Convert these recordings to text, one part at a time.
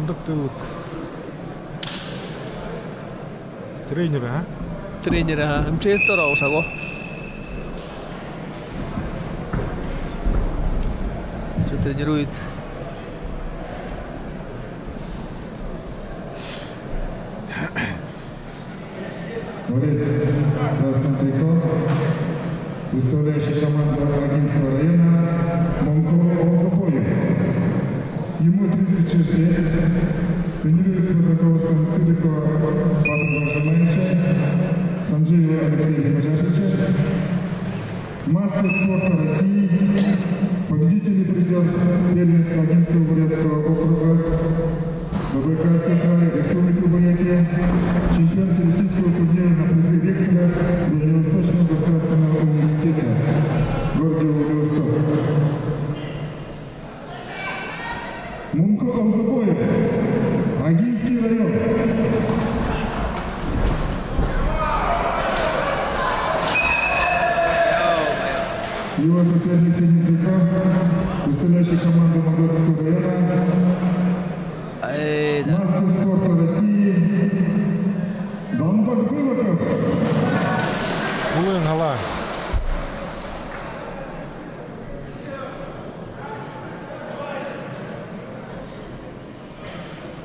Кондуктор. Тренер, а? Тренер, МЧС тораушаго. Что тренирует? Борец в красном трико, представляющий команду Агинского района Монко Олзафоев. Ему 36 лет, тренируется под руководством Цидикова Патра Жаманича, Санджиева Алексея Мажапича, мастер спорта России, победительный призер первенства Агинского бурятского округа, Забайкальский край, Республика Бурятия, чемпион всероссийского турнира на призы ректора Дальневосточного государственного университета в городе Владивосток. Монко Олзафоев, Агинский район. Его соседник Синитвика, представляющий команду Моготского района, мастер спорта России Дамбак Былаков. Улын-ала.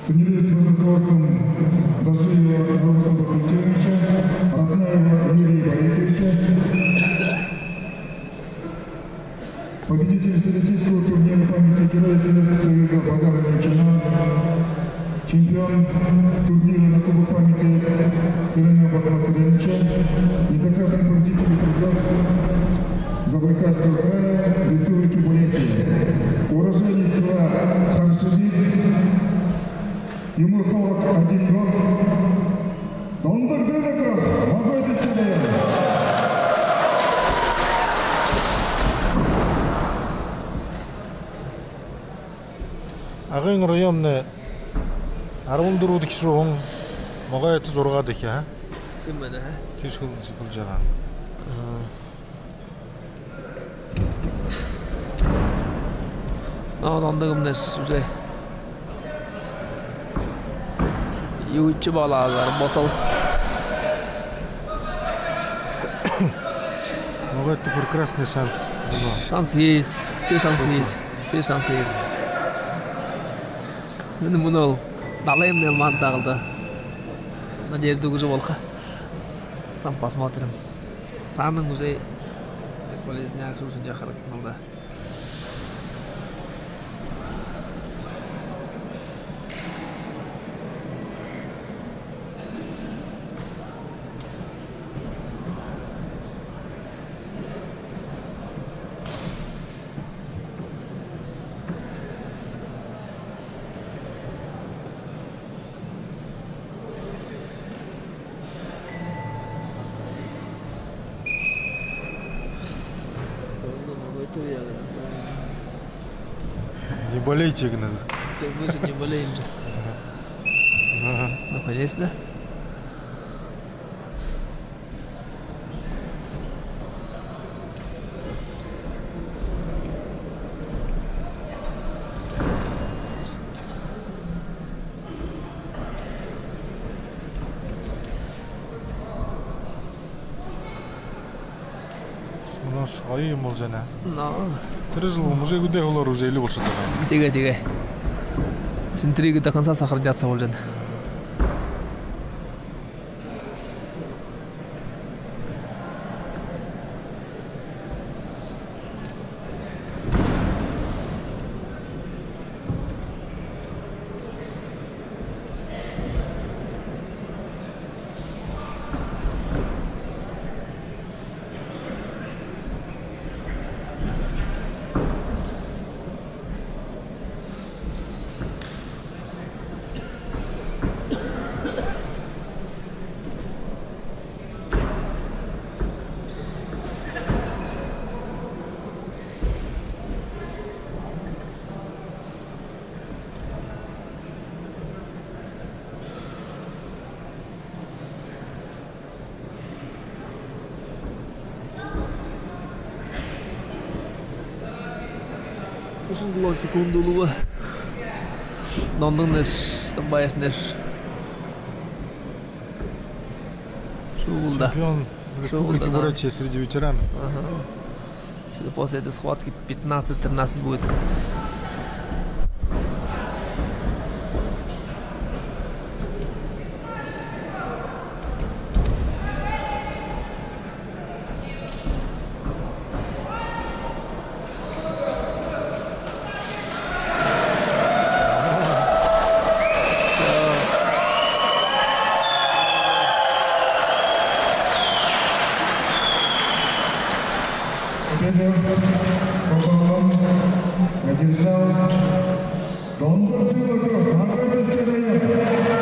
Тренируется под руководством Доржиева Робсона Константиновича, Ратнаева Юрия Борисовича, победитель всероссийского турнира памяти Героя Советского Союза Базара Мельчина, чемпион турнира на Кубок памяти Царина Бакма Царевича, неоднократный победитель призов Забайкальского края, Республики Бурятия, уроженец села Харшевик, ему 41 год, Дамбак Былаков, Моготский район. Агын районны 14 киши он могай ты зоргады ки, а? Кім мәді, а? Тишкіл жаған. Адамдығым нәс үзе. Юйтчі балағылар, ботал. Могай ты прекрасный шанс. Шанс есть, все шансы есть, все шансы есть. Мен мұны далайым нелман тағылды. Надежда уже волха. Там посмотрим. Саның уже бесполезняк, что уже жахарак қалды. Не болейте, Игнат. Мы же не болеем же. Ну, конечно. Смош, ой, молжана. Но. Трезл, уже где олар уже или больше тогда. Тиге. С интригой до конца сохранятся уже. Ушул секундулуга Дондун баяснеш. Шулда. Чемпион республики да. Бурятии среди ветеранов. После этой схватки 15-13 будет. Победу пополам одержал Донбасс Мангайтовский район.